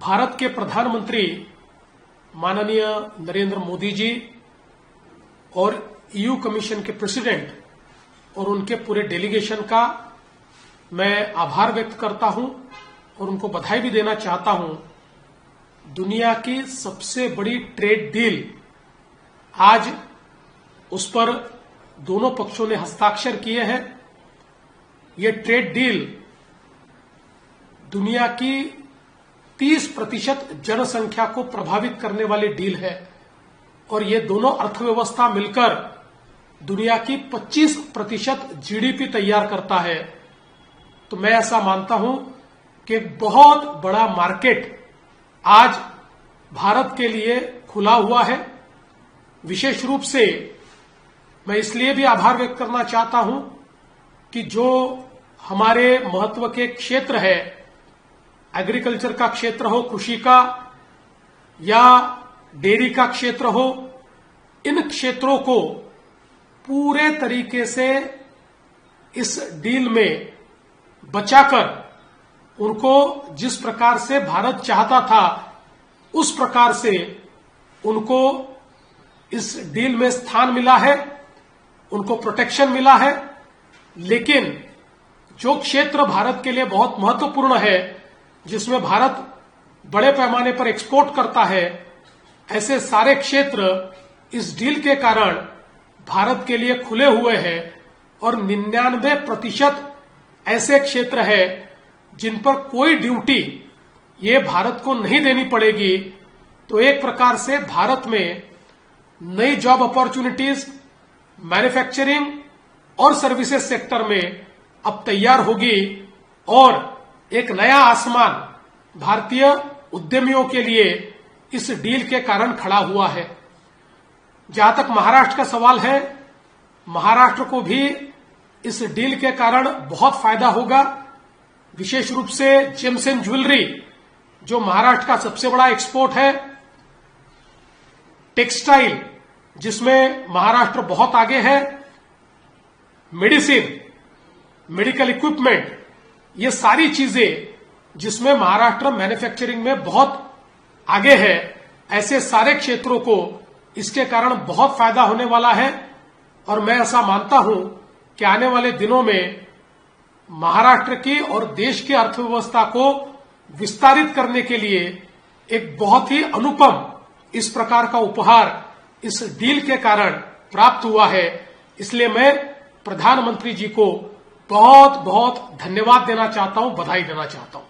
भारत के प्रधानमंत्री माननीय नरेंद्र मोदी जी और ईयू कमीशन के प्रेसिडेंट और उनके पूरे डेलीगेशन का मैं आभार व्यक्त करता हूं और उनको बधाई भी देना चाहता हूं। दुनिया की सबसे बड़ी ट्रेड डील आज उस पर दोनों पक्षों ने हस्ताक्षर किए हैं। ये ट्रेड डील दुनिया की 30% जनसंख्या को प्रभावित करने वाली डील है और ये दोनों अर्थव्यवस्था मिलकर दुनिया की 25% जीडीपी तैयार करता है। तो मैं ऐसा मानता हूं कि एक बहुत बड़ा मार्केट आज भारत के लिए खुला हुआ है। विशेष रूप से मैं इसलिए भी आभार व्यक्त करना चाहता हूं कि जो हमारे महत्व के क्षेत्र है, एग्रीकल्चर का क्षेत्र हो, कृषि का या डेयरी का क्षेत्र हो, इन क्षेत्रों को पूरे तरीके से इस डील में बचाकर उनको जिस प्रकार से भारत चाहता था उस प्रकार से उनको इस डील में स्थान मिला है, उनको प्रोटेक्शन मिला है। लेकिन जो क्षेत्र भारत के लिए बहुत महत्वपूर्ण है, जिसमें भारत बड़े पैमाने पर एक्सपोर्ट करता है, ऐसे सारे क्षेत्र इस डील के कारण भारत के लिए खुले हुए हैं और 99% ऐसे क्षेत्र है जिन पर कोई ड्यूटी ये भारत को नहीं देनी पड़ेगी। तो एक प्रकार से भारत में नई जॉब अपॉर्चुनिटीज मैन्युफैक्चरिंग और सर्विसेज सेक्टर में अब तैयार होगी और एक नया आसमान भारतीय उद्यमियों के लिए इस डील के कारण खड़ा हुआ है। जहां तक महाराष्ट्र का सवाल है, महाराष्ट्र को भी इस डील के कारण बहुत फायदा होगा। विशेष रूप से जेम्स एंड ज्वेलरी जो महाराष्ट्र का सबसे बड़ा एक्सपोर्ट है, टेक्सटाइल जिसमें महाराष्ट्र बहुत आगे है, मेडिसिन, मेडिकल इक्विपमेंट, ये सारी चीजें जिसमें महाराष्ट्र मैन्युफैक्चरिंग में बहुत आगे है, ऐसे सारे क्षेत्रों को इसके कारण बहुत फायदा होने वाला है। और मैं ऐसा मानता हूं कि आने वाले दिनों में महाराष्ट्र की और देश की अर्थव्यवस्था को विस्तारित करने के लिए एक बहुत ही अनुपम इस प्रकार का उपहार इस डील के कारण प्राप्त हुआ है। इसलिए मैं प्रधानमंत्री जी को बहुत बहुत धन्यवाद देना चाहता हूं, बधाई देना चाहता हूं।